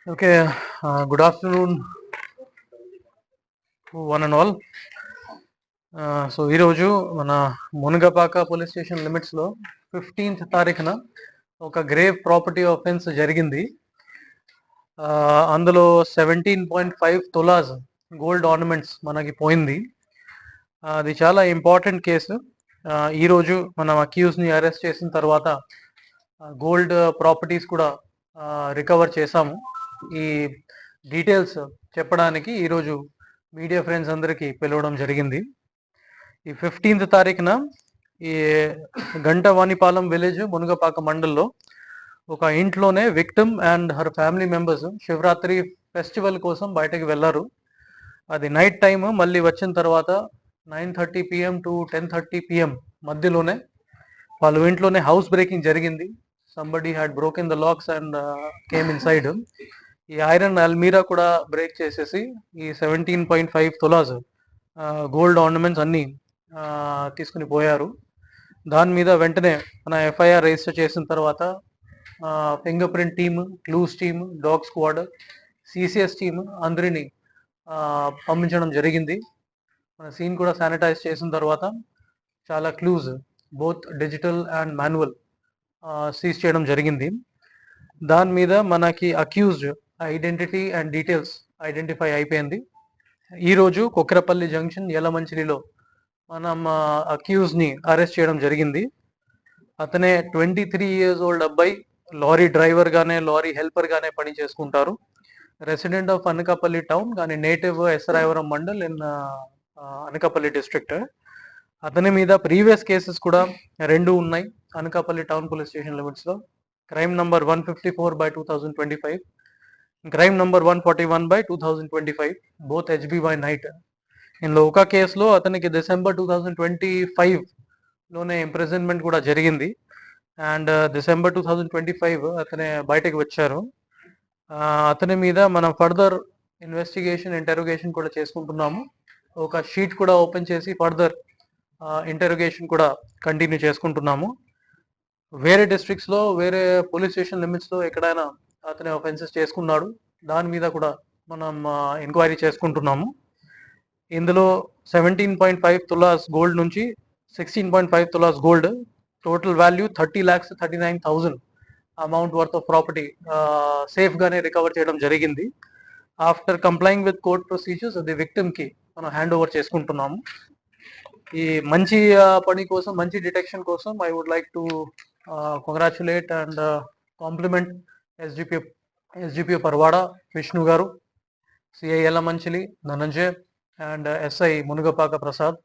Okay, good afternoon to one and all. So ఈరోజు మన Munagapaka police station లిమిట్స్లో 15th తారీఖున ఒక గ్రేవ్ ప్రాపర్టీ ఆఫెన్స్ జరిగింది. అందులో 17.5 తులాస్ గోల్డ్ ఆర్నమెంట్స్ మనకి పోయింది. అది చాలా ఇంపార్టెంట్ కేసు. ఈరోజు మనం అక్యూజ్ని అరెస్ట్ చేసిన తర్వాత గోల్డ్ ప్రాపర్టీస్ కూడా రికవర్ చేశాము. ఈ డీటెయిల్స్ చెప్పడానికి ఈరోజు మీడియా ఫ్రెండ్స్ అందరికీ పిలవడం జరిగింది. ఈ 15th తారీఖున ఈ గంటవాణిపాలెం విలేజ్ మునుగపాక మండల్లో ఒక ఇంట్లోనే victim and her family members Shivaratri festival కోసం బయటకు వెళ్ళారు. అది నైట్ టైమ్. మళ్ళీ వచ్చిన తర్వాత 9:30 PM to 10:30 PM మధ్యలోనే వాళ్ళ ఇంట్లోనే హౌస్ బ్రేకింగ్ జరిగింది. Somebody had broken the lakhs and came in side. ఈ ఐరన్ అల్మీరా కూడా బ్రేక్ చేసేసి ఈ 17.5 తులాస్ గోల్డ్ ఆర్నమెంట్స్ అన్నీ తీసుకుని పోయారు. దాని మీద వెంటనే మన ఎఫ్ఐఆర్ రిజిస్టర్ చేసిన తర్వాత finger print team, clues team, dog squad, CCS team అందరినీ పంపించడం జరిగింది. మన సీన్ కూడా శానిటైజ్ చేసిన తర్వాత చాలా clues both digital and manual seize చేయడం జరిగింది. దాని మీద మనకి accused identity and details identify అయిపోయింది. ఈరోజు కొక్రపల్లి జంక్షన్ యలమంచిలిలో మనం అక్యూజ్ని అరెస్ట్ చేయడం జరిగింది. అతనే 23 years old అబ్బాయి. లారీ డ్రైవర్గానే, లారీ హెల్పర్గానే పని చేసుకుంటారు. రెసిడెంట్ ఆఫ్ అనకాపల్లి టౌన్, కానీ native S Rayavaram mandal in Anakapalli district. అతని మీద ప్రీవియస్ కేసెస్ కూడా 2 ఉన్నాయి అనకాపల్లి టౌన్ పోలీస్ స్టేషన్ లిమిట్స్లో. Crime number 154/2025, crime number 141/2025, both HB by night. ఇందులో ఒక కేసులో అతనికి December 2025లోనే ఇంప్రిజన్మెంట్ కూడా జరిగింది. అండ్ December 2025 అతనే బయటకు వచ్చారు. అతని మీద మనం ఫర్దర్ ఇన్వెస్టిగేషన్, ఇంటరోగేషన్ కూడా చేసుకుంటున్నాము. ఒక షీట్ కూడా ఓపెన్ చేసి ఫర్దర్ ఇంటరోగేషన్ కూడా కంటిన్యూ చేసుకుంటున్నాము. వేరే డిస్ట్రిక్ట్స్లో, వేరే పోలీస్ స్టేషన్ లిమిట్స్లో ఎక్కడైనా అతని ఆఫెన్సెస్ చేసుకున్నాడు, దాని మీద కూడా మనం ఎంక్వైరీ చేసుకుంటున్నాము. ఇందులో 17.5 తులాస్ గోల్డ్ నుంచి 16.5 tolas gold, total value 30,39,000 amount worth of property సేఫ్గానే రికవర్ చేయడం జరిగింది. After complying with court procedures అది విక్టిమ్కి మనం హ్యాండ్ ఓవర్ చేసుకుంటున్నాము. ఈ మంచి పని కోసం, మంచి డిటెక్షన్ కోసం I would like to congratulate and compliment SGP Parawada Vishnu garu, CI Yalamanchili Dhananjay, and SI Munugapaka Prasad,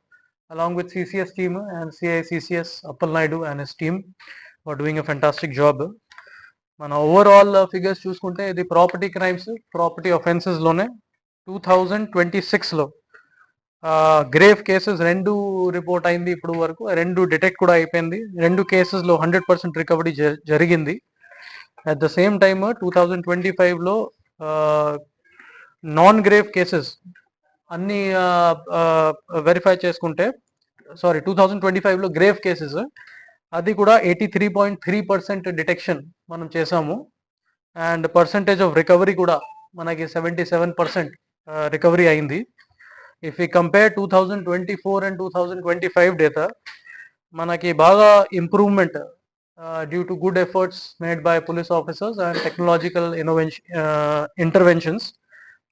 along with CCS team and CI CCS Appal Naidu and his team for doing a fantastic job. మన overall figures చూసుకుంటే ఇది property crimes, property ఆఫెన్సెస్లోనే 2026లో grave cases 2 report అయింది ఇప్పుడు వరకు. 2 detect కూడా అయిపోయింది. 2 కేసెస్లో 100% రికవరీ జరిగింది. అట్ ద సేమ్ టైమ్ 2025లో నాన్ గ్రేవ్ కేసెస్ అన్ని వెరిఫై చేసుకుంటే, 2025లో గ్రేవ్ కేసెస్ అది కూడా 83.3% డిటెక్షన్ మనం చేసాము. అండ్ పర్సంటేజ్ ఆఫ్ రికవరీ కూడా మనకి 77% రికవరీ అయింది. If you compare 2024 and 2025 data, మనకి బాగా improvement due to good efforts made by police officers and technological interventions.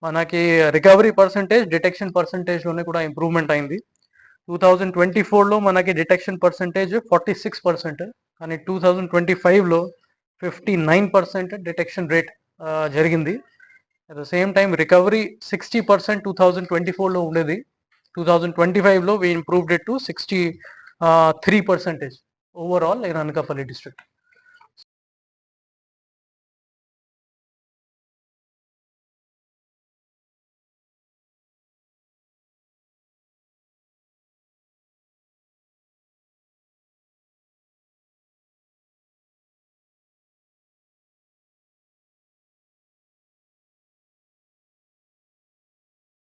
మనకి రికవరీ పర్సంటేజ్, డిటెక్షన్ పర్సంటేజ్లోనే కూడా ఇంప్రూవ్మెంట్ అయింది. 2024లో మనకి డిటెక్షన్ పర్సంటేజ్ 46%, కానీ 2025లో 59% డిటెక్షన్ రేట్ జరిగింది. At the same time recovery 60% 2024లో ఉండేది. 2025లో we improved it to 63% overall in Anakapalli district.